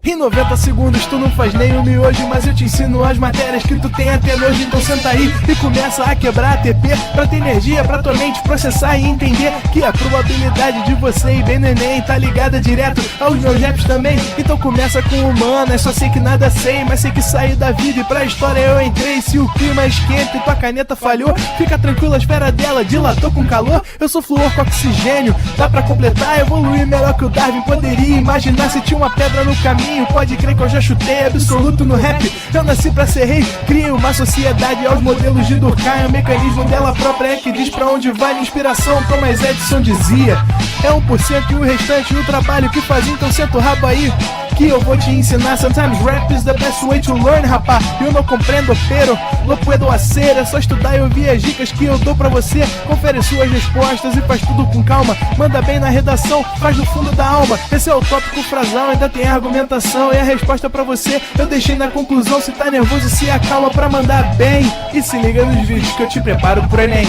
Em 90 segundos tu não faz nem um miojo, mas eu te ensino as matérias que tu tem até nojo. Então senta aí e começa a quebrar ATP pra ter energia pra tua mente processar e entender que a probabilidade de você ir bem no Enem tá ligada direto aos meus raps também. Então começa com humana, só sei que nada sei, mas sei que saí da vida e pra história eu entrei. Se o clima esquenta e tua caneta falhou, fica tranquila, a esfera dela dilatou com calor. Eu sou flúor com oxigênio, dá pra completar, evoluir melhor que o Darwin poderia imaginar. Se tinha uma pedra no caminho, pode crer que eu já chutei absoluto no rap. Eu nasci pra ser rei, crio uma sociedade aos modelos de Durkheim. O mecanismo dela própria é que diz pra onde vai minha inspiração. Thomas Edison dizia, é 1% e o restante o trabalho que fazia. Então senta o rabo aí que eu vou te ensinar. Sometimes rap is the best way to learn, rapá. Eu não compreendo, pero não puedo hacer. É só estudar e ouvir as dicas que eu dou pra você. Confere suas respostas e faz tudo com calma. Manda bem na redação, faz do fundo da alma. Esse é o tópico frasal, ainda tem argumentação. E a resposta pra você eu deixei na conclusão. Se tá nervoso, se acalma pra mandar bem. E se liga nos vídeos que eu te preparo pro Enem.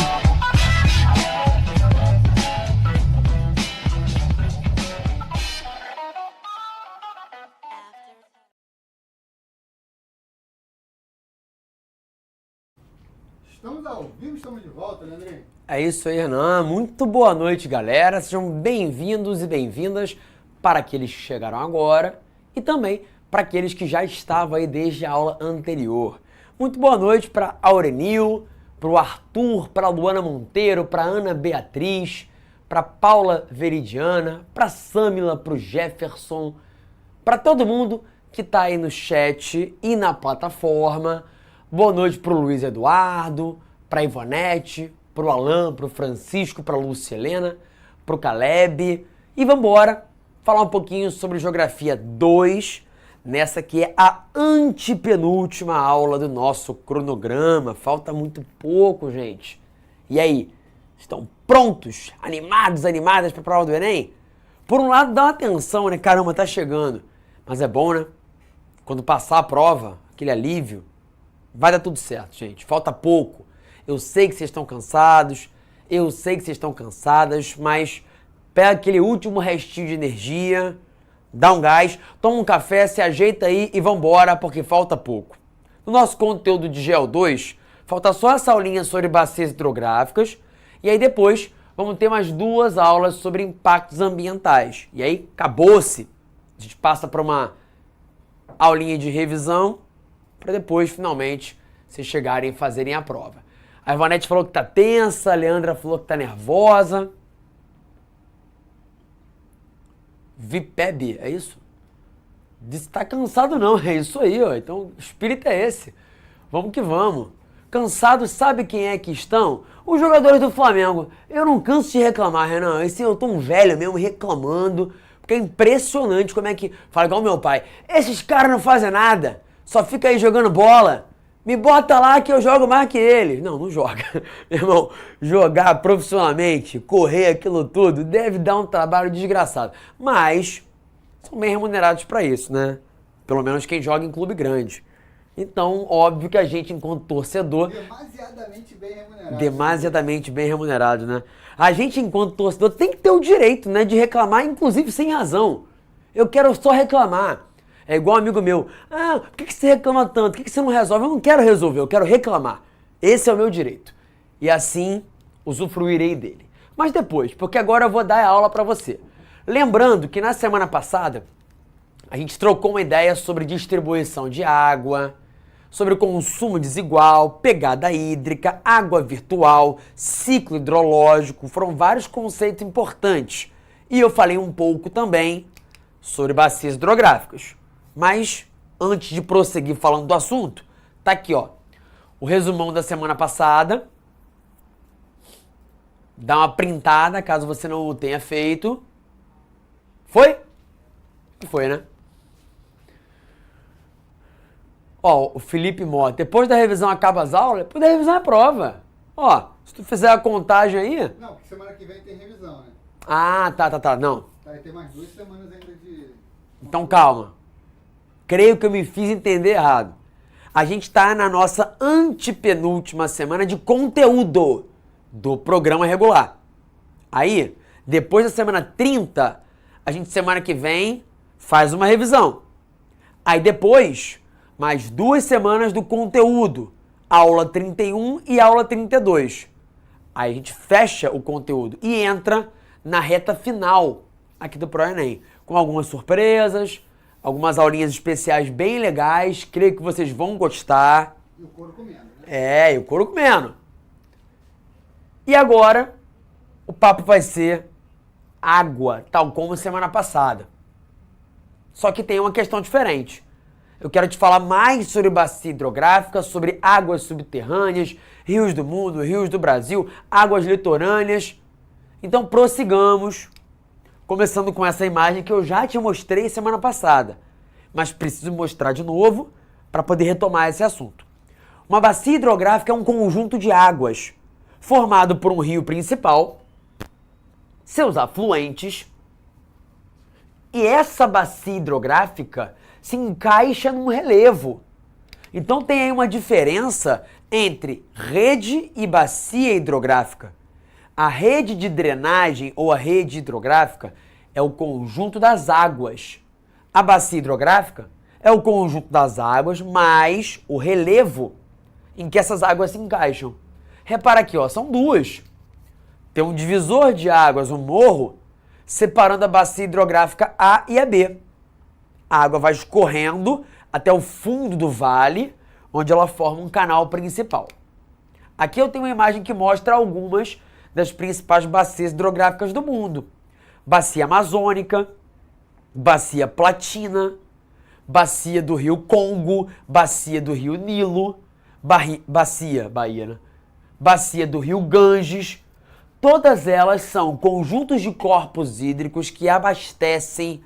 Estamos ao vivo, estamos de volta, né, André? É isso aí, Renan. Muito boa noite, galera. Sejam bem-vindos e bem-vindas para aqueles que chegaram agora e também para aqueles que já estavam aí desde a aula anterior. Muito boa noite para Aurenil, para o Arthur, para a Luana Monteiro, para a Ana Beatriz, para a Paula Veridiana, para a Samila, para o Jefferson, para todo mundo que está aí no chat e na plataforma. Boa noite para o Luiz Eduardo, para a Ivonete, para o Alan, para o Francisco, para a Lúcia Helena, para o Caleb. E vamos embora falar um pouquinho sobre Geografia 2, nessa que é a antepenúltima aula do nosso cronograma. Falta muito pouco, gente. E aí, estão prontos, animados, animadas para a prova do Enem? Por um lado, dá uma atenção, né? Caramba, tá chegando. Mas é bom, né? Quando passar a prova, aquele alívio. Vai dar tudo certo, gente. Falta pouco. Eu sei que vocês estão cansados, eu sei que vocês estão cansadas, mas pega aquele último restinho de energia, dá um gás, toma um café, se ajeita aí e vambora, porque falta pouco. No nosso conteúdo de GEO2, falta só essa aulinha sobre bacias hidrográficas, e aí depois vamos ter mais 2 aulas sobre impactos ambientais. E aí, acabou-se. A gente passa para uma aulinha de revisão, para depois, finalmente, vocês chegarem e fazerem a prova. A Ivonete falou que tá tensa, a Leandra falou que tá nervosa. Vipeb, é isso? Disse que tá cansado não, é isso aí, ó. Então, o espírito é esse. Vamos que vamos. Cansados, sabe quem é que estão? Os jogadores do Flamengo. Eu não canso de reclamar, Renan. Esse eu tô um velho mesmo reclamando, porque é impressionante como é que... Fala igual meu pai. Esses caras não fazem nada. Só fica aí jogando bola. Me bota lá que eu jogo mais que eles. Não, não joga. Meu irmão, jogar profissionalmente, correr aquilo tudo, deve dar um trabalho desgraçado. Mas são bem remunerados para isso, né? Pelo menos quem joga em clube grande. Então, óbvio que a gente, enquanto torcedor... Demasiadamente bem remunerado. Demasiadamente bem remunerado, né? A gente, enquanto torcedor, tem que ter o direito, né, de reclamar, inclusive sem razão. Eu quero só reclamar. É igual um amigo meu, por que você reclama tanto? Por que você não resolve? Eu não quero resolver, eu quero reclamar. Esse é o meu direito. E assim, usufruirei dele. Mas depois, porque agora eu vou dar a aula para você. Lembrando que na semana passada, a gente trocou uma ideia sobre distribuição de água, sobre consumo desigual, pegada hídrica, água virtual, ciclo hidrológico. Foram vários conceitos importantes. E eu falei um pouco também sobre bacias hidrográficas. Mas, antes de prosseguir falando do assunto, tá aqui, ó, o resumão da semana passada. Dá uma printada, caso você não o tenha feito. Foi? Foi, né? Ó, o Felipe Mota, depois da revisão acaba as aulas, depois da revisão é prova. Ó, se tu fizer a contagem aí... Não, porque semana que vem tem revisão, né? Ah, tá, não. Vai ter mais 2 semanas ainda de... Então calma. Creio que eu me fiz entender errado. A gente está na nossa antepenúltima semana de conteúdo do programa regular. Aí, depois da semana 30, a gente semana que vem faz uma revisão. Aí depois, mais 2 semanas do conteúdo, aula 31 e aula 32. Aí a gente fecha o conteúdo e entra na reta final aqui do ProEnem, com algumas surpresas, algumas aulinhas especiais bem legais, creio que vocês vão gostar. E o couro comendo, né? E o couro comendo. E agora, o papo vai ser água, tal como semana passada. Só que tem uma questão diferente. Eu quero te falar mais sobre bacia hidrográfica, sobre águas subterrâneas, rios do mundo, rios do Brasil, águas litorâneas. Então prossigamos, começando com essa imagem que eu já te mostrei semana passada, mas preciso mostrar de novo para poder retomar esse assunto. Uma bacia hidrográfica é um conjunto de águas formado por um rio principal, seus afluentes, e essa bacia hidrográfica se encaixa num relevo. Então tem aí uma diferença entre rede e bacia hidrográfica. A rede de drenagem ou a rede hidrográfica é o conjunto das águas. A bacia hidrográfica é o conjunto das águas mais o relevo em que essas águas se encaixam. Repara aqui, ó, são duas. Tem um divisor de águas, um morro, separando a bacia hidrográfica A e a B. A água vai escorrendo até o fundo do vale, onde ela forma um canal principal. Aqui eu tenho uma imagem que mostra algumas das principais bacias hidrográficas do mundo. Bacia Amazônica, Bacia Platina, Bacia do Rio Congo, Bacia do Rio Nilo, Bacia do Rio Ganges. Todas elas são conjuntos de corpos hídricos que abastecem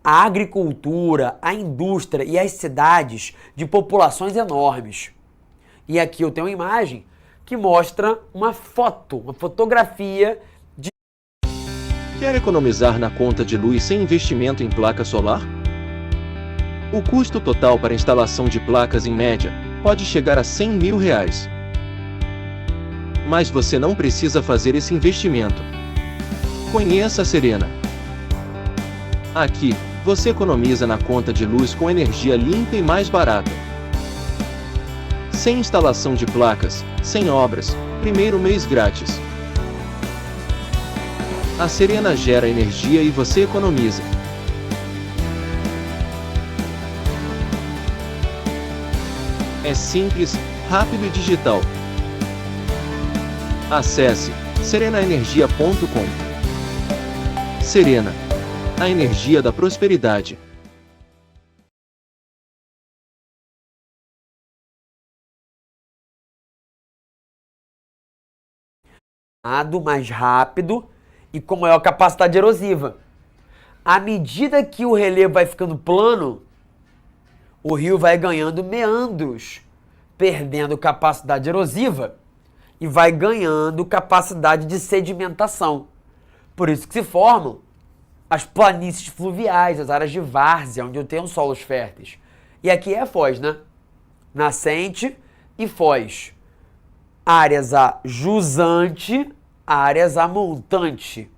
a agricultura, a indústria e as cidades de populações enormes. E aqui eu tenho uma imagem que mostra uma fotografia de... Quer economizar na conta de luz sem investimento em placa solar? O custo total para instalação de placas em média pode chegar a R$100 mil. Mas você não precisa fazer esse investimento. Conheça a Serena. Aqui, você economiza na conta de luz com energia limpa e mais barata. Sem instalação de placas, sem obras, primeiro mês grátis. A Serena gera energia e você economiza. É simples, rápido e digital. Acesse serenaenergia.com. Serena, a energia da prosperidade. mais rápido e com maior capacidade erosiva. À medida que o relevo vai ficando plano, o rio vai ganhando meandros, perdendo capacidade erosiva e vai ganhando capacidade de sedimentação. Por isso que se formam as planícies fluviais, as áreas de várzea, onde eu tenho solos férteis. E aqui é a foz, né? Nascente e foz. Áreas a jusante, áreas a montante.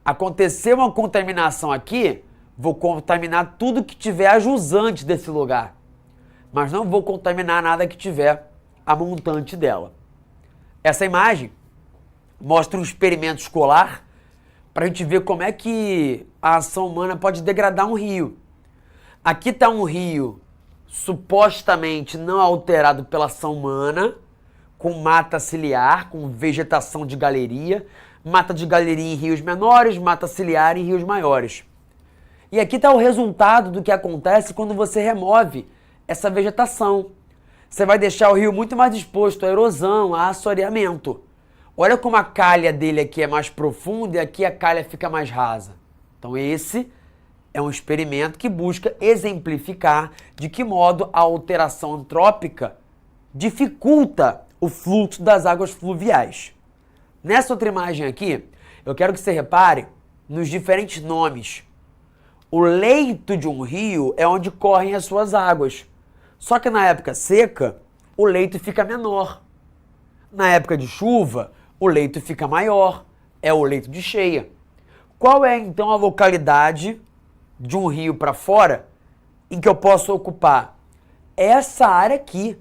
Aconteceu uma contaminação aqui, vou contaminar tudo que tiver a jusante desse lugar. Mas não vou contaminar nada que tiver a montante dela. Essa imagem mostra um experimento escolar para a gente ver como é que a ação humana pode degradar um rio. Aqui está um rio supostamente não alterado pela ação humana, com mata ciliar, com vegetação de galeria, mata de galeria em rios menores, mata ciliar em rios maiores. E aqui está o resultado do que acontece quando você remove essa vegetação. Você vai deixar o rio muito mais exposto à erosão, a assoreamento. Olha como a calha dele aqui é mais profunda e aqui a calha fica mais rasa. Então esse é um experimento que busca exemplificar de que modo a alteração antrópica dificulta o fluxo das águas fluviais. Nessa outra imagem aqui, eu quero que você repare nos diferentes nomes. O leito de um rio é onde correm as suas águas. Só que na época seca, o leito fica menor. Na época de chuva, o leito fica maior. É o leito de cheia. Qual é então a localidade de um rio para fora em que eu posso ocupar? Essa área aqui.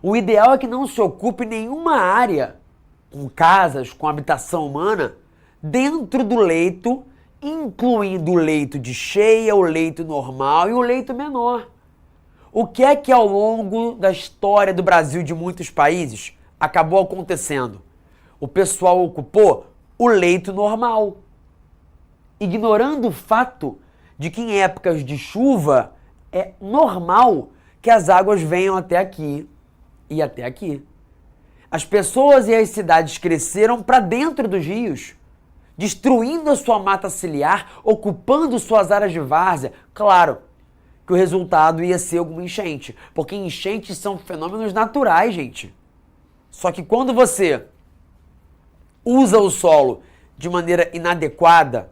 O ideal é que não se ocupe nenhuma área com casas, com habitação humana, dentro do leito, incluindo o leito de cheia, o leito normal e o leito menor. O que é que ao longo da história do Brasil e de muitos países acabou acontecendo? O pessoal ocupou o leito normal, ignorando o fato de que em épocas de chuva é normal que as águas venham até aqui e até aqui. As pessoas e as cidades cresceram para dentro dos rios, destruindo a sua mata ciliar, ocupando suas áreas de várzea. Claro que o resultado ia ser alguma enchente, porque enchentes são fenômenos naturais, gente. Só que quando você usa o solo de maneira inadequada,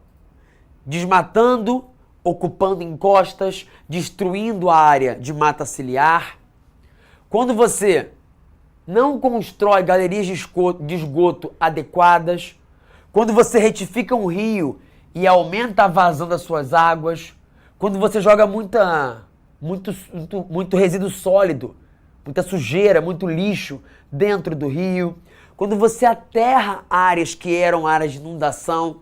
desmatando, ocupando encostas, destruindo a área de mata ciliar, quando você não constrói galerias de esgoto adequadas, quando você retifica um rio e aumenta a vazão das suas águas, quando você joga muito resíduo sólido, muita sujeira, muito lixo dentro do rio, quando você aterra áreas que eram áreas de inundação,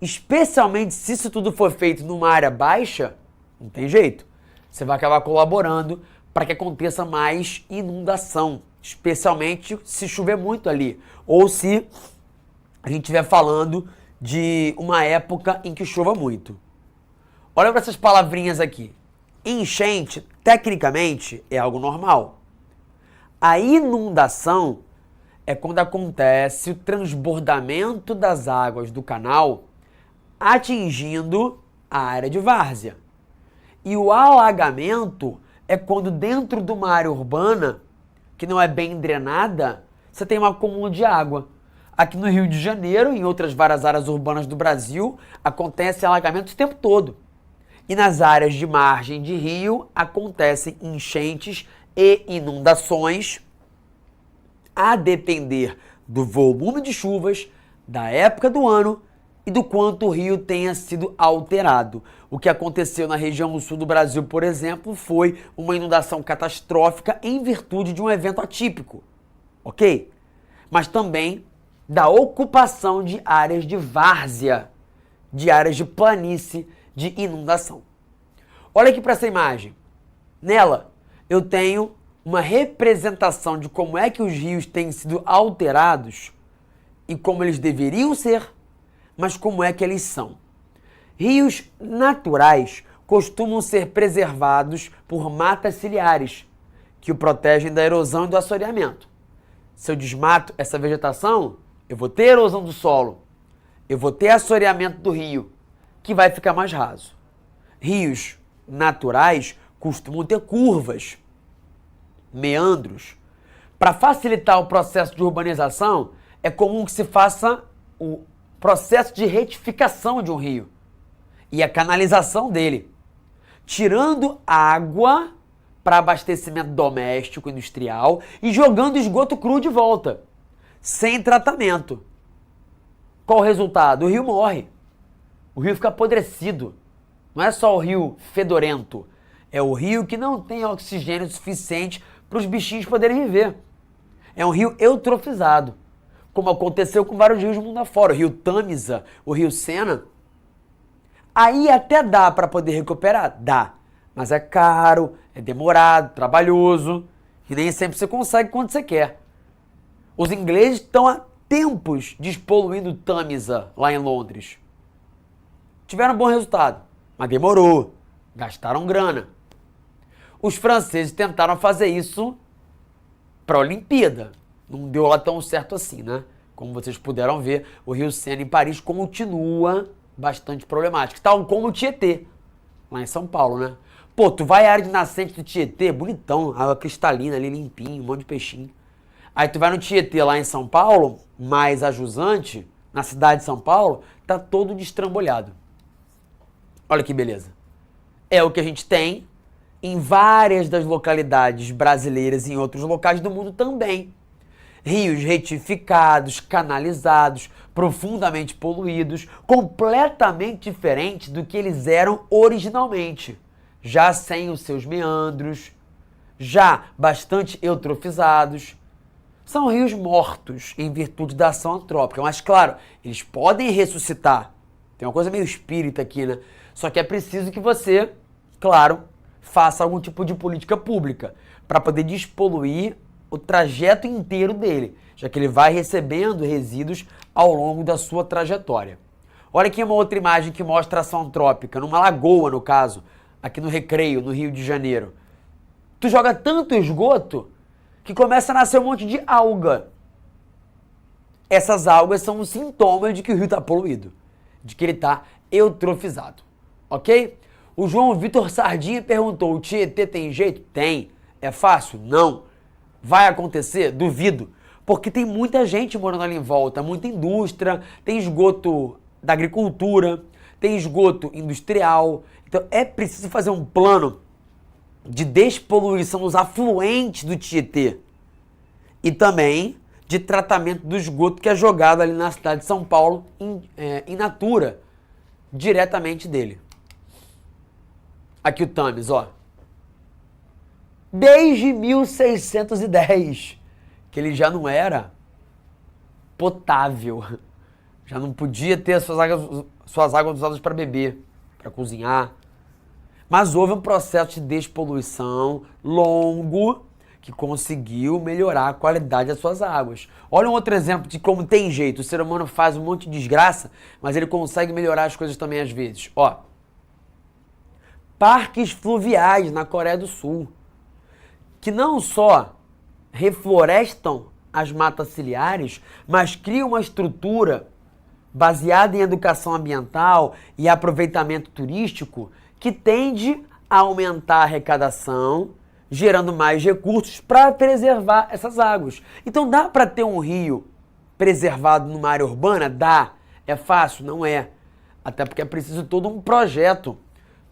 especialmente se isso tudo for feito numa área baixa, não tem jeito. Você vai acabar colaborando para que aconteça mais inundação, especialmente se chover muito ali, ou se a gente estiver falando de uma época em que chova muito. Olha para essas palavrinhas aqui. Enchente, tecnicamente, é algo normal. A inundação é quando acontece o transbordamento das águas do canal atingindo a área de várzea. E o alagamento é quando dentro de uma área urbana, que não é bem drenada, você tem um acúmulo de água. Aqui no Rio de Janeiro e em outras várias áreas urbanas do Brasil, acontece alagamento o tempo todo. E nas áreas de margem de rio, acontecem enchentes e inundações, a depender do volume de chuvas, da época do ano e do quanto o rio tenha sido alterado. O que aconteceu na região sul do Brasil, por exemplo, foi uma inundação catastrófica em virtude de um evento atípico, ok? Mas também da ocupação de áreas de várzea, de áreas de planície, de inundação. Olha aqui para essa imagem. Nela, eu tenho uma representação de como é que os rios têm sido alterados e como eles deveriam ser, mas como é que eles são. Rios naturais costumam ser preservados por matas ciliares, que o protegem da erosão e do assoreamento. Se eu desmato essa vegetação, eu vou ter erosão do solo, eu vou ter assoreamento do rio, que vai ficar mais raso. Rios naturais costumam ter curvas, meandros. Para facilitar o processo de urbanização, é comum que se faça o processo de retificação de um rio e a canalização dele, tirando água para abastecimento doméstico, industrial e jogando esgoto cru de volta, sem tratamento. Qual o resultado? O rio morre. O rio fica apodrecido. Não é só o rio fedorento, é o rio que não tem oxigênio suficiente para os bichinhos poderem viver. É um rio eutrofizado, como aconteceu com vários rios do mundo afora, o rio Tâmisa, o rio Sena. Aí até dá para poder recuperar, dá, mas é caro, é demorado, trabalhoso, e nem sempre você consegue quando você quer. Os ingleses estão há tempos despoluindo Tâmisa lá em Londres. Tiveram um bom resultado, mas demorou, gastaram grana. Os franceses tentaram fazer isso para a Olimpíada. Não deu lá tão certo assim, né? Como vocês puderam ver, o Rio Sena em Paris continua bastante problemático. Tal como o Tietê, lá em São Paulo, né? Pô, tu vai à área de nascente do Tietê, bonitão, água cristalina ali, limpinho, um monte de peixinho. Aí tu vai no Tietê lá em São Paulo, mais a jusante, na cidade de São Paulo, tá todo destrambolhado. Olha que beleza. É o que a gente tem em várias das localidades brasileiras e em outros locais do mundo também. Rios retificados, canalizados, profundamente poluídos, completamente diferentes do que eles eram originalmente, já sem os seus meandros, já bastante eutrofizados. São rios mortos em virtude da ação antrópica, mas claro, eles podem ressuscitar. Tem uma coisa meio espírita aqui, né? Só que é preciso que você, claro, faça algum tipo de política pública para poder despoluir o trajeto inteiro dele, já que ele vai recebendo resíduos ao longo da sua trajetória. Olha aqui uma outra imagem que mostra a ação antrópica, numa lagoa, no caso, aqui no Recreio, no Rio de Janeiro. Tu joga tanto esgoto que começa a nascer um monte de alga. Essas algas são um sintoma de que o rio está poluído, de que ele está eutrofizado, ok? O João Vitor Sardinha perguntou, o Tietê tem jeito? Tem. É fácil? Não. Vai acontecer? Duvido. Porque tem muita gente morando ali em volta, muita indústria, tem esgoto da agricultura, tem esgoto industrial. Então é preciso fazer um plano de despoluição dos afluentes do Tietê e também de tratamento do esgoto que é jogado ali na cidade de São Paulo in natura, diretamente dele. Aqui o Thames, ó. Desde 1610, que ele já não era potável, já não podia ter suas águas usadas para beber, para cozinhar. Mas houve um processo de despoluição longo que conseguiu melhorar a qualidade das suas águas. Olha um outro exemplo de como tem jeito. O ser humano faz um monte de desgraça, mas ele consegue melhorar as coisas também às vezes. Ó, parques fluviais na Coreia do Sul, que não só reflorestam as matas ciliares, mas criam uma estrutura baseada em educação ambiental e aproveitamento turístico que tende a aumentar a arrecadação, gerando mais recursos para preservar essas águas. Então dá para ter um rio preservado numa área urbana? Dá. É fácil? Não é. Até porque é preciso todo um projeto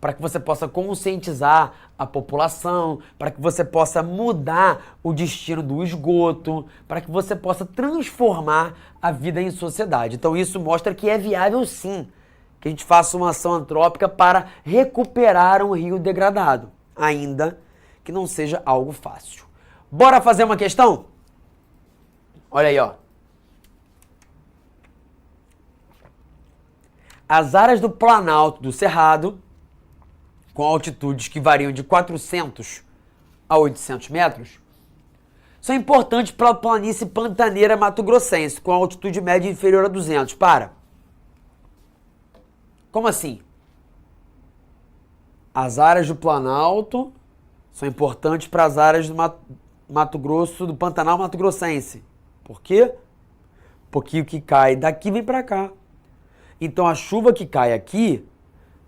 para que você possa conscientizar a população, para que você possa mudar o destino do esgoto, para que você possa transformar a vida em sociedade. Então isso mostra que é viável sim, que a gente faça uma ação antrópica para recuperar um rio degradado, ainda que não seja algo fácil. Bora fazer uma questão? Olha aí, ó. As áreas do Planalto do Cerrado, com altitudes que variam de 400 a 800 metros, são importantes para a planície pantaneira mato-grossense, com altitude média inferior a 200. Como assim? As áreas do Planalto são importantes para as áreas do Mato Grosso, do Pantanal mato-grossense. Por quê? Porque o que cai daqui vem para cá. Então a chuva que cai aqui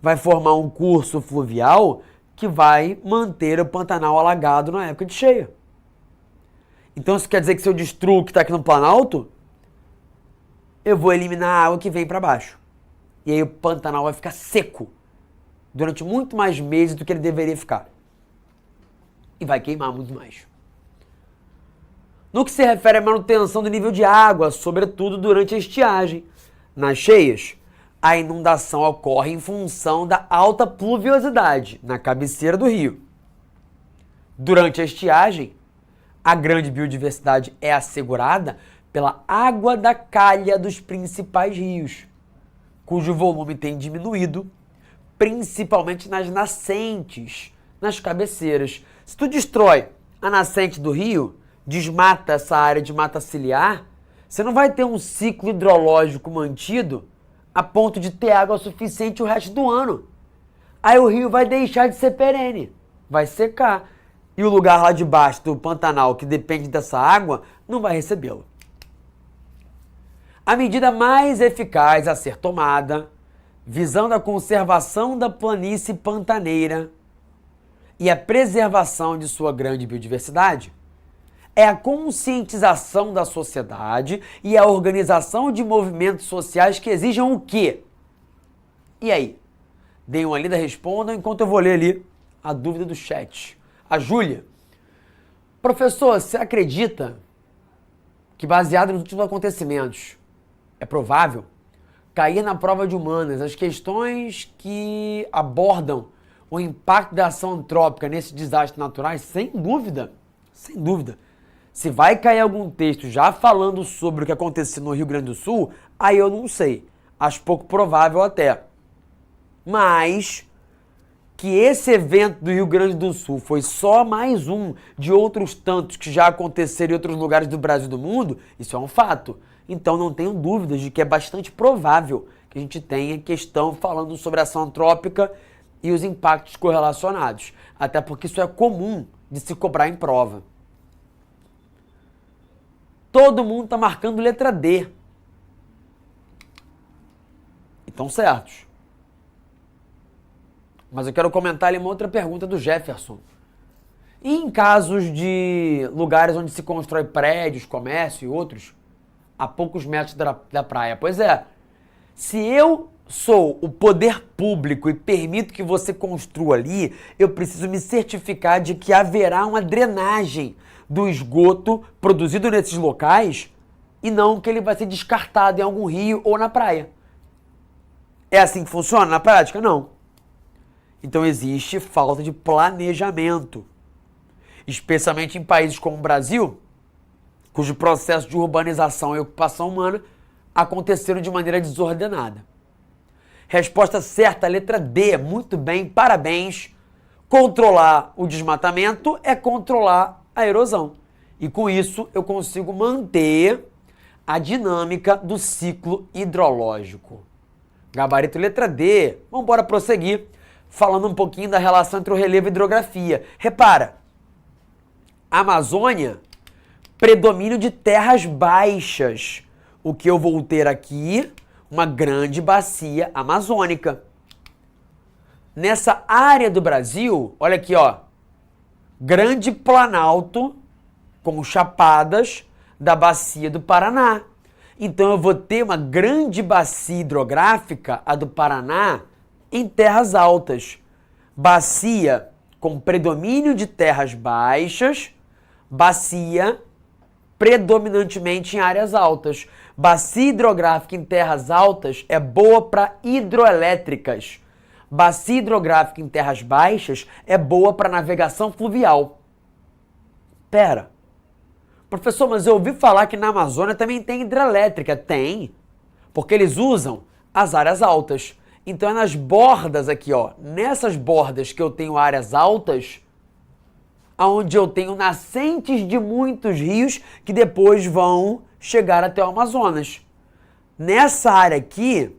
vai formar um curso fluvial que vai manter o Pantanal alagado na época de cheia. Então isso quer dizer que se eu destruo o que está aqui no Planalto, eu vou eliminar a água que vem para baixo. E aí o Pantanal vai ficar seco durante muito mais meses do que ele deveria ficar. E vai queimar muito mais. No que se refere à manutenção do nível de água, sobretudo durante a estiagem, nas cheias, a inundação ocorre em função da alta pluviosidade na cabeceira do rio. Durante a estiagem, a grande biodiversidade é assegurada pela água da calha dos principais rios, cujo volume tem diminuído, principalmente nas nascentes, nas cabeceiras. Se tu destrói a nascente do rio, desmata essa área de mata ciliar, você não vai ter um ciclo hidrológico mantido a ponto de ter água suficiente o resto do ano. Aí o rio vai deixar de ser perene, vai secar. E o lugar lá de baixo do Pantanal, que depende dessa água, não vai recebê-lo. A medida mais eficaz a ser tomada, visando a conservação da planície pantaneira e a preservação de sua grande biodiversidade, é a conscientização da sociedade e a organização de movimentos sociais que exijam o quê? E aí? Deem uma lida, respondam enquanto eu vou ler ali a dúvida do chat. A Júlia. Professor, você acredita que, baseado nos últimos acontecimentos, é provável cair na prova de humanas as questões que abordam o impacto da ação antrópica nesses desastres naturais? Sem dúvida, sem dúvida. Se vai cair algum texto já falando sobre o que aconteceu no Rio Grande do Sul, aí eu não sei. Acho pouco provável até. Mas que esse evento do Rio Grande do Sul foi só mais um de outros tantos que já aconteceram em outros lugares do Brasil e do mundo, isso é um fato. Então não tenho dúvidas de que é bastante provável que a gente tenha questão falando sobre a ação antrópica e os impactos correlacionados. Até porque isso é comum de se cobrar em prova. Todo mundo está marcando letra D. Então certos. Mas eu quero comentar ali uma outra pergunta do Jefferson. E em casos de lugares onde se constrói prédios, comércio e outros, a poucos metros da praia? Pois é, se eu sou o poder público e permito que você construa ali, eu preciso me certificar de que haverá uma drenagem do esgoto produzido nesses locais e não que ele vai ser descartado em algum rio ou na praia. É assim que funciona na prática? Não. Então existe falta de planejamento, especialmente em países como o Brasil, cujo processo de urbanização e ocupação humana aconteceram de maneira desordenada. Resposta certa, letra D. Muito bem, parabéns. Controlar o desmatamento é controlar a erosão. E com isso eu consigo manter a dinâmica do ciclo hidrológico. Gabarito letra D. Vamos embora prosseguir falando um pouquinho da relação entre o relevo e a hidrografia. Repara, Amazônia, predomínio de terras baixas. O que eu vou ter aqui? Uma grande bacia amazônica. Nessa área do Brasil, olha aqui, ó, grande planalto com chapadas da bacia do Paraná. Então eu vou ter uma grande bacia hidrográfica, a do Paraná, em terras altas. Bacia com predomínio de terras baixas, bacia predominantemente em áreas altas. Bacia hidrográfica em terras altas é boa para hidroelétricas. Bacia hidrográfica em terras baixas é boa para navegação fluvial. Pera, professor, mas eu ouvi falar que na Amazônia também tem hidrelétrica. Tem, porque eles usam as áreas altas. Então é nas bordas aqui, ó, nessas bordas que eu tenho áreas altas, onde eu tenho nascentes de muitos rios que depois vão chegar até o Amazonas. Nessa área aqui,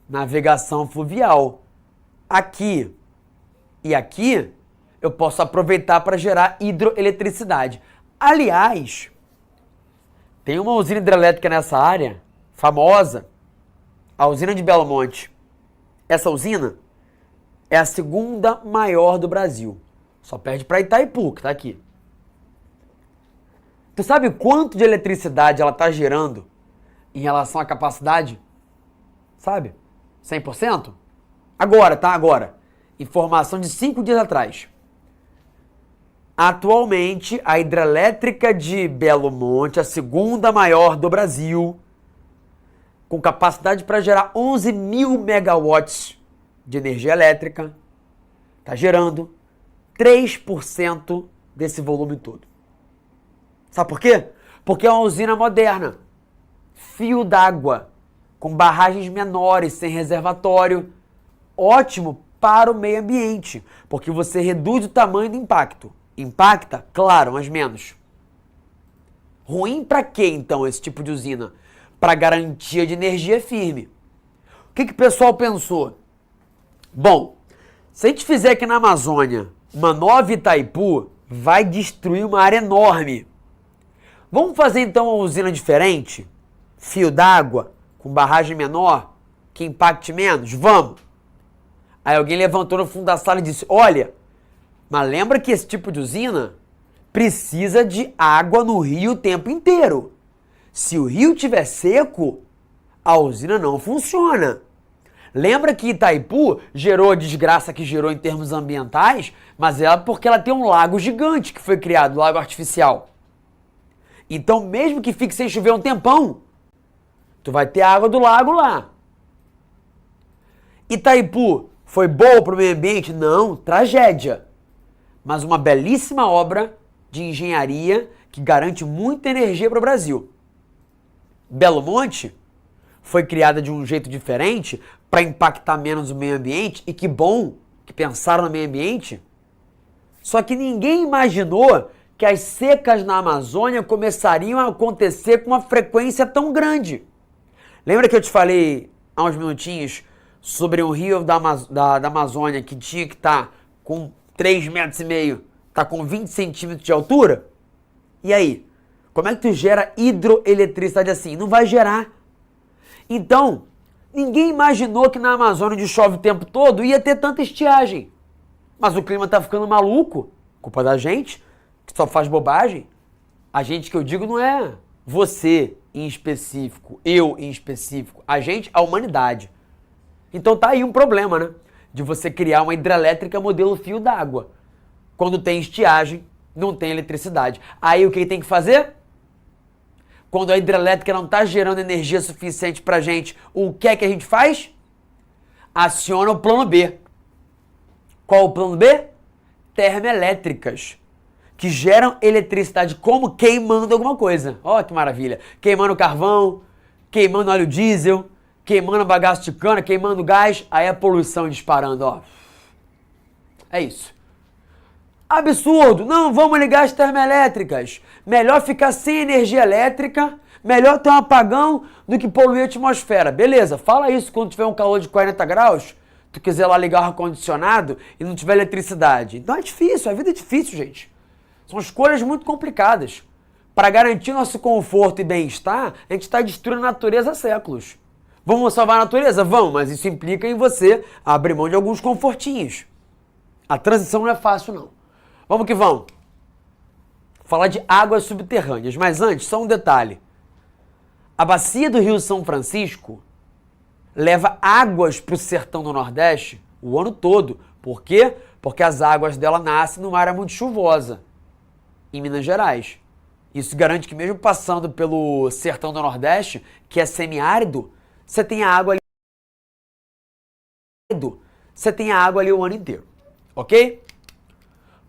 navegação fluvial. Aqui e aqui, eu posso aproveitar para gerar hidroeletricidade. Aliás, tem uma usina hidrelétrica nessa área, famosa, a usina de Belo Monte. Essa usina é a segunda maior do Brasil. Só perde para Itaipu, que tá aqui. Tu sabe quanto de eletricidade ela tá gerando em relação à capacidade? Sabe? 100%? Agora, tá? Agora. Informação de 5 dias atrás. Atualmente, a hidrelétrica de Belo Monte, a segunda maior do Brasil, com capacidade para gerar 11 mil megawatts de energia elétrica, está gerando 3% desse volume todo. Sabe por quê? Porque é uma usina moderna. Fio d'água, com barragens menores, sem reservatório. Ótimo para o meio ambiente, porque você reduz o tamanho do impacto. Impacta? Claro, mas menos. Ruim para quê, então, esse tipo de usina? Para garantia de energia firme. O que o pessoal pensou? Bom, se a gente fizer aqui na Amazônia uma nova Itaipu, vai destruir uma área enorme. Vamos fazer então uma usina diferente? Fio d'água, com barragem menor, que impacte menos? Vamos! Aí alguém levantou no fundo da sala e disse, olha, mas lembra que esse tipo de usina precisa de água no rio o tempo inteiro. Se o rio estiver seco, a usina não funciona. Lembra que Itaipu gerou a desgraça que gerou em termos ambientais, mas é porque ela tem um lago gigante que foi criado, lago artificial. Então, mesmo que fique sem chover um tempão, tu vai ter água do lago lá. Itaipu foi boa para o meio ambiente? Não, tragédia. Mas uma belíssima obra de engenharia que garante muita energia para o Brasil. Belo Monte foi criada de um jeito diferente para impactar menos o meio ambiente, e que bom que pensaram no meio ambiente. Só que ninguém imaginou que as secas na Amazônia começariam a acontecer com uma frequência tão grande. Lembra que eu te falei há uns minutinhos sobre um rio da Amazônia que tinha que estar com 3,5 metros, está com 20 centímetros de altura? E aí? Como é que tu gera hidroeletricidade assim? Não vai gerar. Então, ninguém imaginou que na Amazônia, onde chove o tempo todo, ia ter tanta estiagem. Mas o clima tá ficando maluco. Culpa da gente, que só faz bobagem. A gente que eu digo não é você em específico, eu em específico. A gente, a humanidade. Então tá aí um problema, né? De você criar uma hidrelétrica modelo fio d'água. Quando tem estiagem, não tem eletricidade. Aí o que tem que fazer? Quando a hidrelétrica não está gerando energia suficiente pra gente, o que é que a gente faz? Aciona o plano B. Qual o plano B? Termoelétricas, que geram eletricidade como? Queimando alguma coisa. Ó, que maravilha. Queimando carvão, queimando óleo diesel, queimando bagaço de cana, queimando gás, aí a poluição disparando, ó. É isso. Absurdo! Não, vamos ligar as termoelétricas. Melhor ficar sem energia elétrica, melhor ter um apagão do que poluir a atmosfera. Beleza, fala isso quando tiver um calor de 40 graus, tu quiser lá ligar o ar-condicionado e não tiver eletricidade. Então é difícil, a vida é difícil, gente. São escolhas muito complicadas. Para garantir nosso conforto e bem-estar, a gente está destruindo a natureza há séculos. Vamos salvar a natureza? Vamos, mas isso implica em você abrir mão de alguns confortinhos. A transição não é fácil, não. Vamos que vamos. Falar de águas subterrâneas, mas antes, só um detalhe. A bacia do Rio São Francisco leva águas para o sertão do Nordeste o ano todo. Por quê? Porque as águas dela nascem numa área muito chuvosa, em Minas Gerais. Isso garante que mesmo passando pelo sertão do Nordeste, que é semiárido, você tem a água ali o ano inteiro, ok?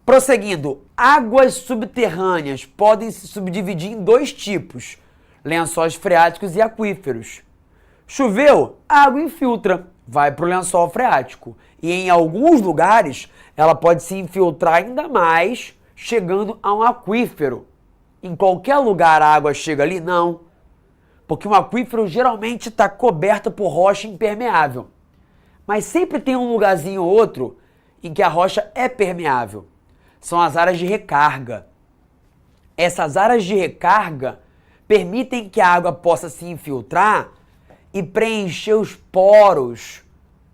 Prosseguindo, águas subterrâneas podem se subdividir em dois tipos, lençóis freáticos e aquíferos. Choveu, a água infiltra, vai para o lençol freático. E em alguns lugares, ela pode se infiltrar ainda mais, chegando a um aquífero. Em qualquer lugar a água chega ali? Não. Porque um aquífero geralmente está coberto por rocha impermeável. Mas sempre tem um lugarzinho ou outro em que a rocha é permeável. São as áreas de recarga. Essas áreas de recarga permitem que a água possa se infiltrar e preencher os poros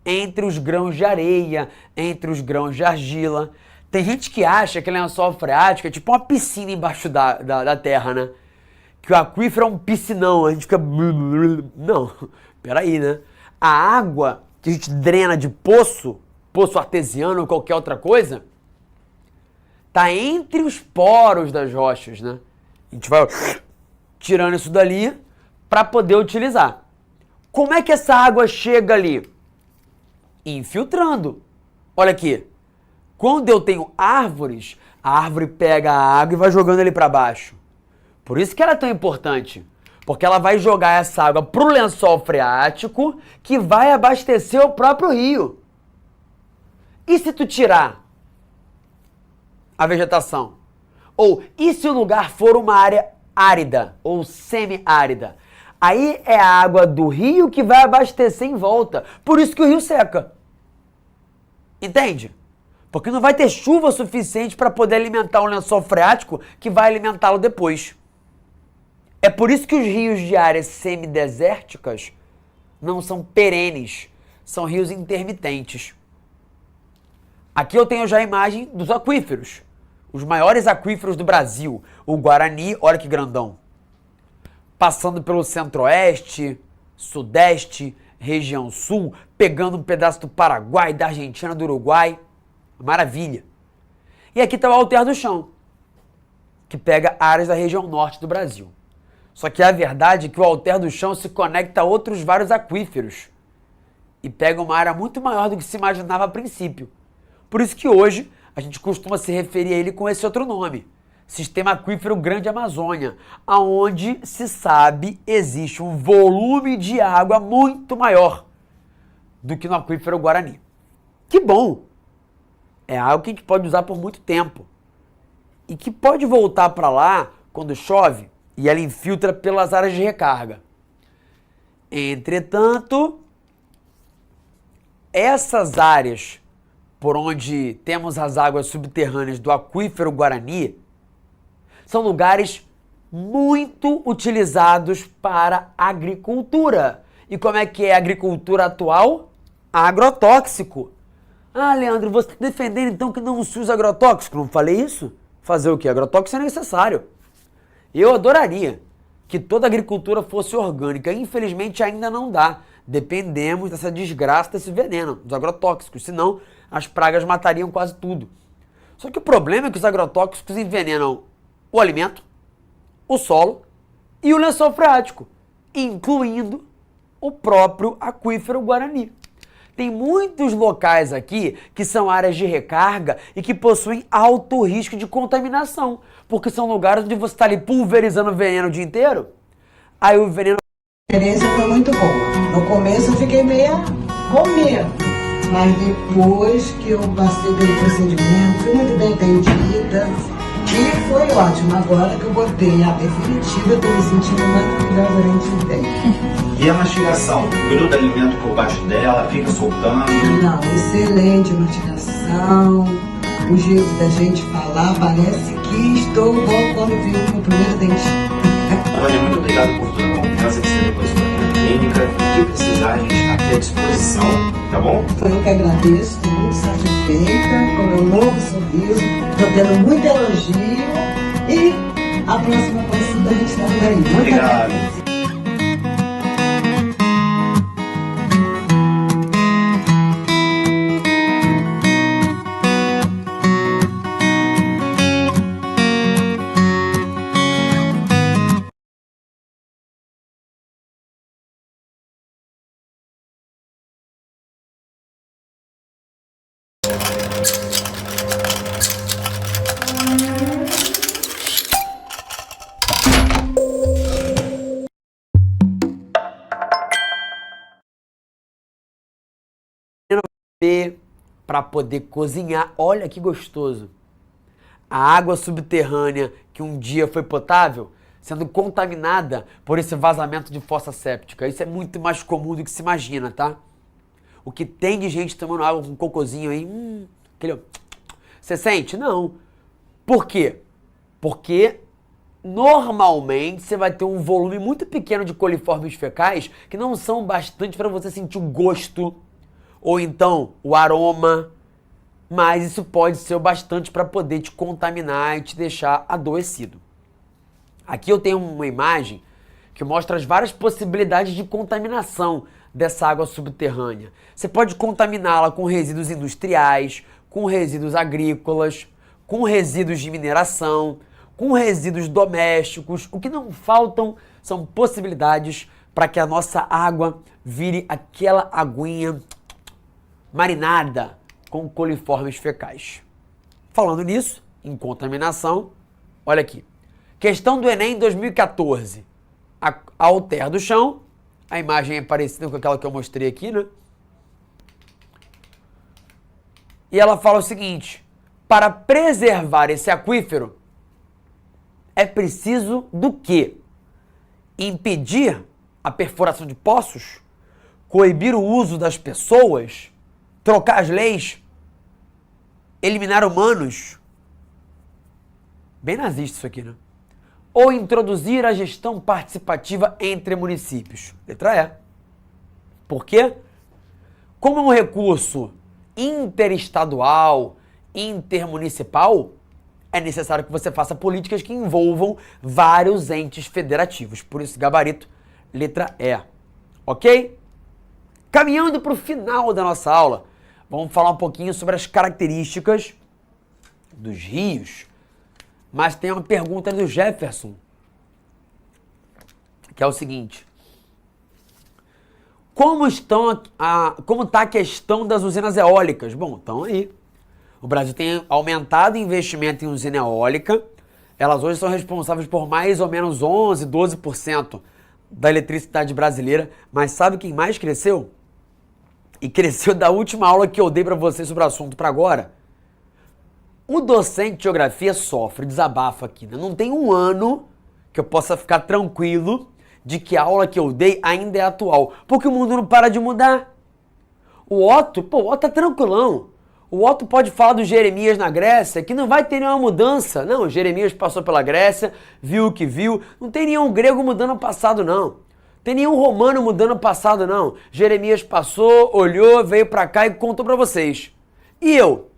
entre os grãos de areia, entre os grãos de argila. Tem gente que acha que lençol freático é tipo uma piscina embaixo da terra, né? Que o aquífero é um piscinão, a gente fica... Não, peraí, né? A água que a gente drena de poço artesiano ou qualquer outra coisa, tá entre os poros das rochas, né? A gente vai tirando isso dali para poder utilizar. Como é que essa água chega ali? Infiltrando. Olha aqui. Quando eu tenho árvores, a árvore pega a água e vai jogando ali para baixo. Por isso que ela é tão importante. Porque ela vai jogar essa água pro lençol freático que vai abastecer o próprio rio. E se tu tirar a vegetação? Ou e se o lugar for uma área árida ou semi-árida? Aí é a água do rio que vai abastecer em volta. Por isso que o rio seca. Entende? Porque não vai ter chuva suficiente para poder alimentar um lençol freático que vai alimentá-lo depois. É por isso que os rios de áreas semidesérticas não são perenes, são rios intermitentes. Aqui eu tenho já a imagem dos aquíferos. Os maiores aquíferos do Brasil. O Guarani, olha que grandão. Passando pelo centro-oeste, sudeste, região sul, pegando um pedaço do Paraguai, da Argentina, do Uruguai. Maravilha. E aqui está o Alter do Chão, que pega áreas da região norte do Brasil. Só que a verdade é que o Alter do Chão se conecta a outros vários aquíferos e pega uma área muito maior do que se imaginava a princípio. Por isso que hoje a gente costuma se referir a ele com esse outro nome, Sistema Aquífero Grande Amazônia, aonde se sabe existe um volume de água muito maior do que no aquífero Guarani. Que bom! É algo que a gente pode usar por muito tempo e que pode voltar para lá quando chove e ela infiltra pelas áreas de recarga. Entretanto, essas áreas por onde temos as águas subterrâneas do aquífero Guarani são lugares muito utilizados para agricultura. E como é que é a agricultura atual? Agrotóxico. Ah, Leandro, você está defendendo então que não se usa agrotóxico? Não falei isso? Fazer o quê? Agrotóxico é necessário. Eu adoraria que toda a agricultura fosse orgânica. Infelizmente ainda não dá. Dependemos dessa desgraça, desse veneno, dos agrotóxicos. Senão as pragas matariam quase tudo. Só que o problema é que os agrotóxicos envenenam o alimento, o solo e o lençol freático, incluindo o próprio aquífero Guarani. Tem muitos locais aqui que são áreas de recarga e que possuem alto risco de contaminação, porque são lugares onde você está ali pulverizando veneno o dia inteiro, aí o veneno... A experiência foi muito boa. No começo eu fiquei meio com medo, mas depois que eu passei pelo procedimento, fui muito bem atendida e foi ótimo. Agora que eu botei a definitiva, eu estou me sentindo muito melhor bem. E a mastigação? Gruda alimento por baixo dela, fica soltando? Não, excelente mastigação, o jeito da gente falar, parece que estou igual quando vi o meu primeiro dente. Olha, muito obrigado por toda a confiança que você depositou na clínica. O que precisar, a gente está aqui à disposição, tá bom? Eu que agradeço, estou muito satisfeita com o meu novo sorriso, estou tendo muito elogio e a próxima consulta a gente está por aí. Muito Obrigado. Para poder cozinhar. Olha que gostoso. A água subterrânea que um dia foi potável sendo contaminada por esse vazamento de fossa séptica. Isso é muito mais comum do que se imagina, tá? O que tem de gente tomando água com cocôzinho aí, aquele... Você sente? Não. Por quê? Porque normalmente você vai ter um volume muito pequeno de coliformes fecais que não são bastante para você sentir o gosto ou então o aroma, mas isso pode ser o bastante para poder te contaminar e te deixar adoecido. Aqui eu tenho uma imagem que mostra as várias possibilidades de contaminação dessa água subterrânea. Você pode contaminá-la com resíduos industriais, com resíduos agrícolas, com resíduos de mineração, com resíduos domésticos. O que não faltam são possibilidades para que a nossa água vire aquela aguinha marinada com coliformes fecais. Falando nisso, em contaminação, olha aqui. Questão do Enem 2014. A Alter do Chão, a imagem é parecida com aquela que eu mostrei aqui, né? E ela fala o seguinte: para preservar esse aquífero, é preciso do quê? Impedir a perfuração de poços? Coibir o uso das pessoas? Trocar as leis? Eliminar humanos? Bem nazista isso aqui, né? Ou introduzir a gestão participativa entre municípios? Letra E. Por quê? Como é um recurso interestadual, intermunicipal, é necessário que você faça políticas que envolvam vários entes federativos. Por isso, gabarito, letra E. Ok? Caminhando para o final da nossa aula, vamos falar um pouquinho sobre as características dos rios. Mas tem uma pergunta do Jefferson, que é o seguinte: como está a questão das usinas eólicas? Bom, estão aí. O Brasil tem aumentado o investimento em usina eólica. Elas hoje são responsáveis por mais ou menos 11, 12% da eletricidade brasileira. Mas sabe quem mais cresceu? E cresceu da última aula que eu dei para vocês sobre o assunto para agora. O docente de geografia sofre, desabafa aqui, né? Não tem um ano que eu possa ficar tranquilo de que a aula que eu dei ainda é atual. Porque o mundo não para de mudar. O Otto tá tranquilão. O Otto pode falar do Jeremias na Grécia, que não vai ter nenhuma mudança. Não, Jeremias passou pela Grécia, viu o que viu. Não tem nenhum grego mudando o passado, não. Tem nenhum romano mudando o passado, não. Jeremias passou, olhou, veio pra cá e contou pra vocês. E eu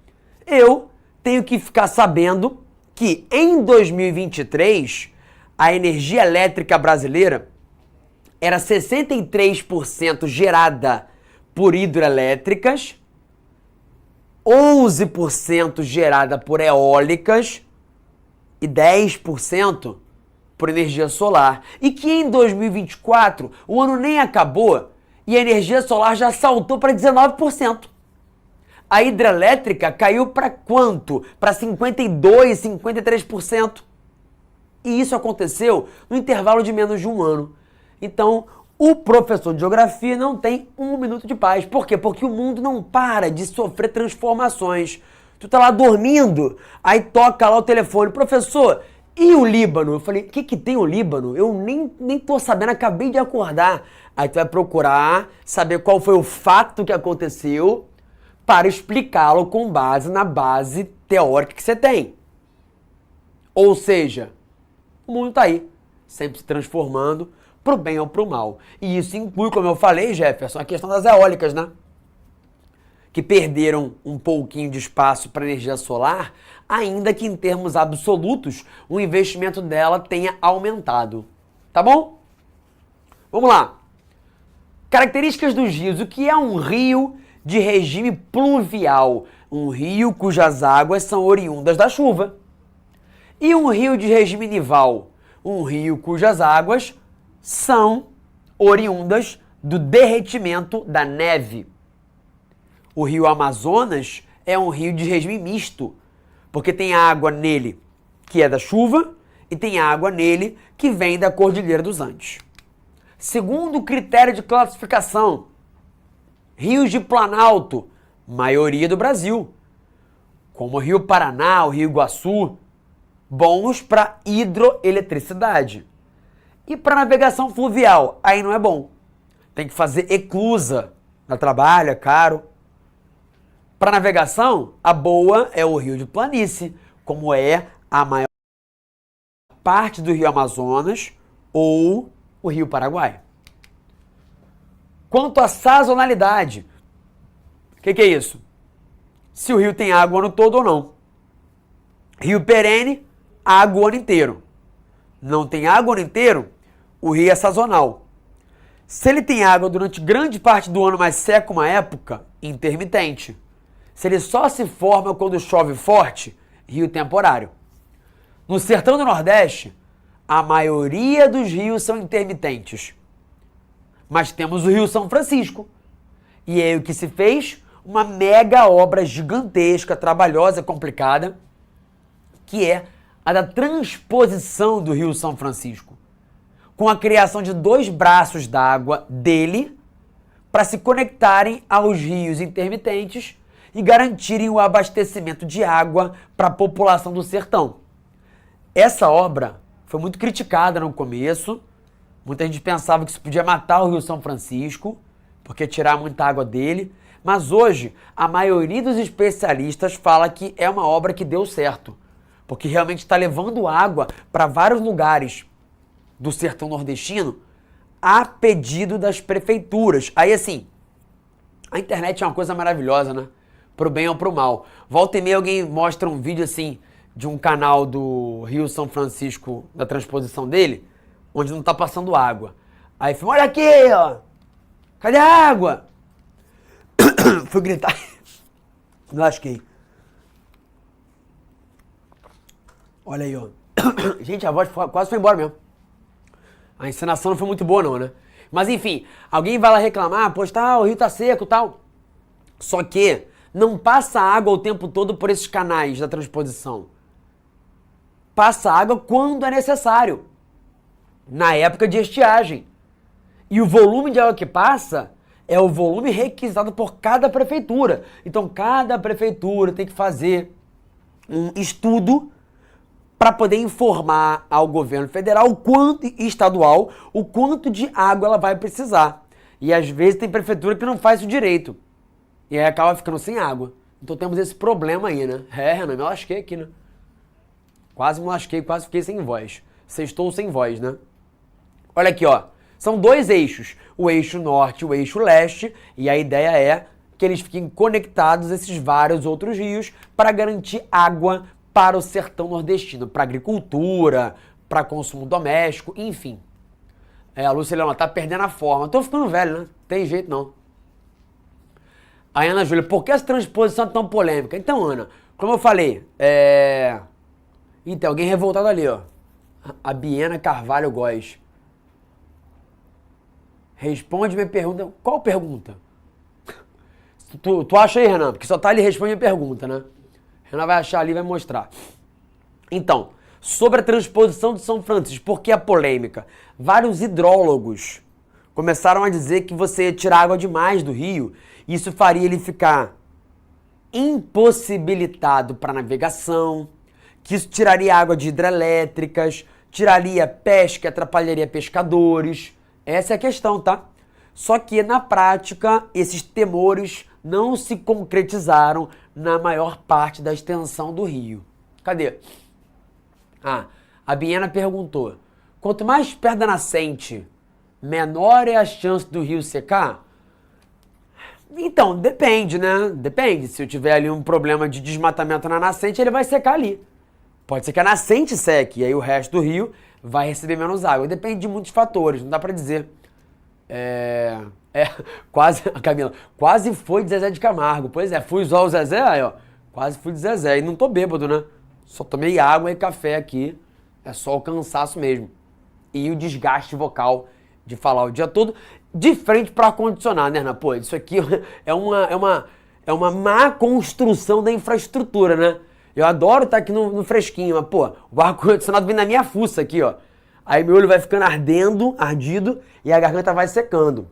tenho que ficar sabendo que em 2023 a energia elétrica brasileira era 63% gerada por hidrelétricas, 11% gerada por eólicas e 10% por energia solar. E que em 2024 o ano nem acabou e a energia solar já saltou para 19%. A hidrelétrica caiu para quanto? Para 52%, 53%. E isso aconteceu no intervalo de menos de um ano. Então, o professor de geografia não tem um minuto de paz. Por quê? Porque o mundo não para de sofrer transformações. Tu tá lá dormindo, aí toca lá o telefone. Professor, e o Líbano? Eu falei, o que tem o Líbano? Eu nem tô sabendo, acabei de acordar. Aí tu vai procurar saber qual foi o fato que aconteceu para explicá-lo com base na base teórica que você tem. Ou seja, o mundo tá aí, sempre se transformando pro bem ou pro mal. E isso inclui, como eu falei, Jefferson, a questão das eólicas, né? Que perderam um pouquinho de espaço para energia solar, ainda que em termos absolutos o investimento dela tenha aumentado. Tá bom? Vamos lá. Características dos rios. O que é um rio de regime pluvial? Um rio cujas águas são oriundas da chuva. E um rio de regime nival? Um rio cujas águas são oriundas do derretimento da neve. O rio Amazonas é um rio de regime misto, porque tem água nele que é da chuva e tem água nele que vem da Cordilheira dos Andes. Segundo critério de classificação, rios de planalto, maioria do Brasil, como o Rio Paraná, o Rio Iguaçu, bons para hidroeletricidade. E para navegação fluvial, aí não é bom. Tem que fazer eclusa, dá trabalho, é caro. Para navegação, a boa é o rio de planície, como é a maior parte do Rio Amazonas ou o Rio Paraguai. Quanto à sazonalidade, o que é isso? Se o rio tem água o ano todo ou não. Rio perene, água o ano inteiro. Não tem água o ano inteiro, o rio é sazonal. Se ele tem água durante grande parte do ano, mas seca uma época, intermitente. Se ele só se forma quando chove forte, rio temporário. No sertão do Nordeste, a maioria dos rios são intermitentes. Mas temos o Rio São Francisco. E é o que se fez? Uma mega obra gigantesca, trabalhosa, complicada, que é a da transposição do Rio São Francisco, com a criação de 2 braços d'água dele para se conectarem aos rios intermitentes e garantirem o abastecimento de água para a população do sertão. Essa obra foi muito criticada no começo. Muita gente pensava que isso podia matar o Rio São Francisco, porque tirar muita água dele. Mas hoje, a maioria dos especialistas fala que é uma obra que deu certo, porque realmente está levando água para vários lugares do sertão nordestino a pedido das prefeituras. Aí assim, a internet é uma coisa maravilhosa, né? Pro bem ou pro mal. Volta e meia alguém mostra um vídeo assim de um canal do Rio São Francisco, da transposição dele, onde não tá passando água. Aí filma, olha aqui, ó, cadê a água? Fui gritar. Me lasquei. Olha aí, ó. Gente, a voz quase foi embora mesmo. A encenação não foi muito boa não, né? Mas enfim, alguém vai lá reclamar, pois tá, o rio tá seco e tal. Só que não passa água o tempo todo por esses canais da transposição. Passa água quando é necessário. Na época de estiagem. E o volume de água que passa é o volume requisitado por cada prefeitura. Então cada prefeitura tem que fazer um estudo para poder informar ao governo federal e estadual o quanto de água ela vai precisar. E às vezes tem prefeitura que não faz isso direito. E aí acaba ficando sem água. Então temos esse problema aí, né? Renan, me lasquei aqui, né? Quase me lasquei, quase fiquei sem voz. Sextou sem voz, né? Olha aqui, ó. São dois eixos. O eixo norte e o eixo leste. E a ideia é que eles fiquem conectados a esses vários outros rios para garantir água para o sertão nordestino, para agricultura, para consumo doméstico, enfim. A Lúcia Leona tá perdendo a forma. Tô ficando velho, né? Tem jeito não. A Ana Júlia, por que essa transposição é tão polêmica? Então, Ana, como eu falei, Ih, tem alguém revoltado ali, ó. A Biena Carvalho Góes. Responde minha pergunta. Qual pergunta? Tu acha aí, Renan? Porque só tá ali, responde minha pergunta, né? Renan vai achar ali e vai mostrar. Então, sobre a transposição de São Francisco, por que a polêmica? Vários hidrólogos começaram a dizer que você ia tirar água demais do rio, e isso faria ele ficar impossibilitado para navegação, que isso tiraria água de hidrelétricas, tiraria pesca e atrapalharia pescadores. Essa é a questão, tá? Só que, na prática, esses temores não se concretizaram na maior parte da extensão do rio. Cadê? A Biena perguntou, quanto mais perto da nascente, menor é a chance do rio secar? Então, depende, né? Depende. Se eu tiver ali um problema de desmatamento na nascente, ele vai secar ali. Pode ser que a nascente seque, e aí o resto do rio vai receber menos água. Depende de muitos fatores, não dá pra dizer. Quase, Camila, quase foi de Zezé de Camargo. Pois é, fui usar o Zezé, aí ó, quase fui de Zezé. E não tô bêbado, né? Só tomei água e café aqui. É só o cansaço mesmo. E o desgaste vocal de falar o dia todo de frente para ar-condicionado, né, Renan? Pô, isso aqui é uma má construção da infraestrutura, né? Eu adoro estar aqui no fresquinho, mas, pô, o ar-condicionado vem na minha fuça aqui, ó. Aí meu olho vai ficando ardido, e a garganta vai secando.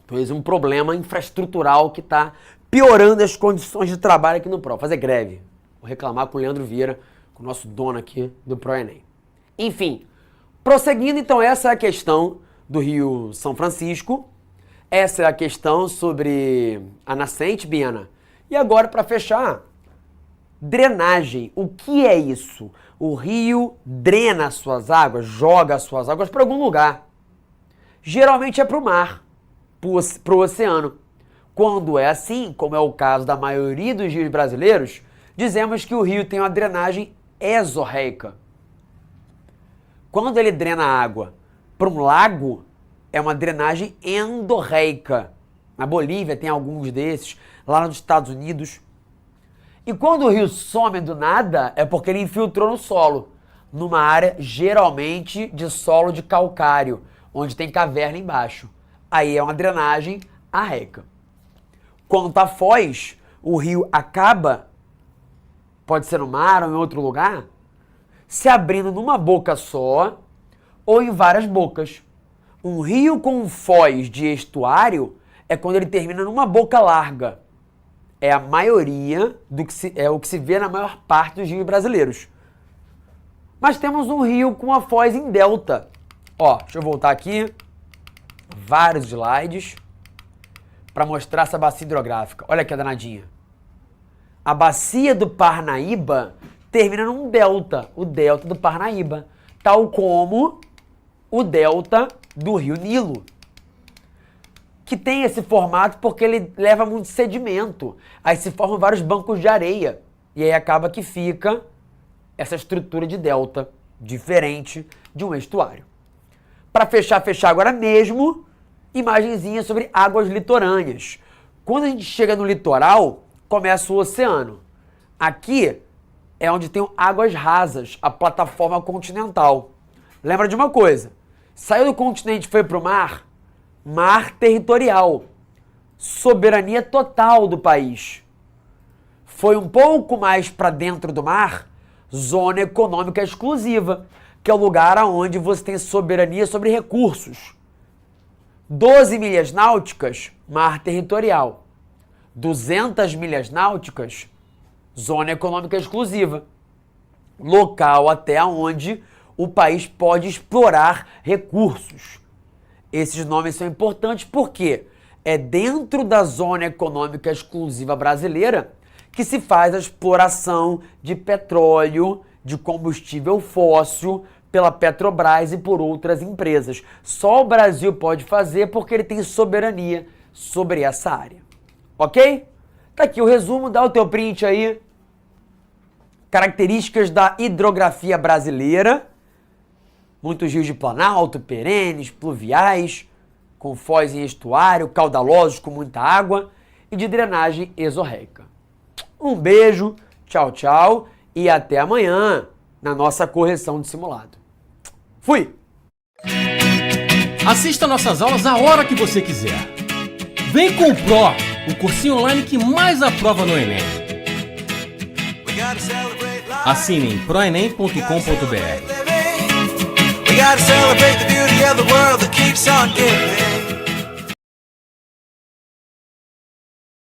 Então, esse é um problema infraestrutural que está piorando as condições de trabalho aqui no PRO. Vou fazer greve. Vou reclamar com o Leandro Vieira, com o nosso dono aqui do ProEnem. Enfim, prosseguindo, então, essa é a questão do Rio São Francisco. Essa é a questão sobre a nascente, Biana. E agora, para fechar, drenagem. O que é isso? O rio drena as suas águas, joga as suas águas para algum lugar. Geralmente é para o mar, para o oceano. Quando é assim, como é o caso da maioria dos rios brasileiros, dizemos que o rio tem uma drenagem exorreica. Quando ele drena a água para um lago, é uma drenagem endorreica. Na Bolívia tem alguns desses, lá nos Estados Unidos. E quando o rio some do nada, é porque ele infiltrou no solo, numa área geralmente de solo de calcário, onde tem caverna embaixo. Aí é uma drenagem arreica. Quando tá foz, o rio acaba, pode ser no mar ou em outro lugar, se abrindo numa boca só ou em várias bocas. Um rio com foz de estuário é quando ele termina numa boca larga. É a maioria é o que se vê na maior parte dos rios brasileiros. Mas temos um rio com a foz em delta. Ó, deixa eu voltar aqui. Vários slides para mostrar essa bacia hidrográfica. Olha que danadinha. A bacia do Parnaíba termina num delta, o delta do Parnaíba, tal como o delta do Rio Nilo, que tem esse formato porque ele leva muito sedimento. Aí se formam vários bancos de areia. E aí acaba que fica essa estrutura de delta, diferente de um estuário. Para fechar agora mesmo, imagenzinha sobre águas litorâneas. Quando a gente chega no litoral, começa o oceano. Aqui é onde tem águas rasas, a plataforma continental. Lembra de uma coisa, saiu do continente e foi para o mar, mar territorial, soberania total do país. Foi um pouco mais para dentro do mar, zona econômica exclusiva, que é o lugar onde você tem soberania sobre recursos. 12 milhas náuticas, mar territorial. 200 milhas náuticas, zona econômica exclusiva. Local até onde o país pode explorar recursos. Esses nomes são importantes porque é dentro da zona econômica exclusiva brasileira que se faz a exploração de petróleo, de combustível fóssil, pela Petrobras e por outras empresas. Só o Brasil pode fazer porque ele tem soberania sobre essa área. Ok? Tá aqui o resumo, dá o teu print aí. Características da hidrografia brasileira. Muitos rios de planalto, perenes, pluviais, com foz em estuário, caudalosos com muita água e de drenagem exorreica. Um beijo, tchau, tchau e até amanhã na nossa correção de simulado. Fui! Assista nossas aulas a hora que você quiser. Vem com o Pro, o cursinho online que mais aprova no Enem. Assine em proenem.com.br. We gotta celebrate the beauty of the world that keeps on giving.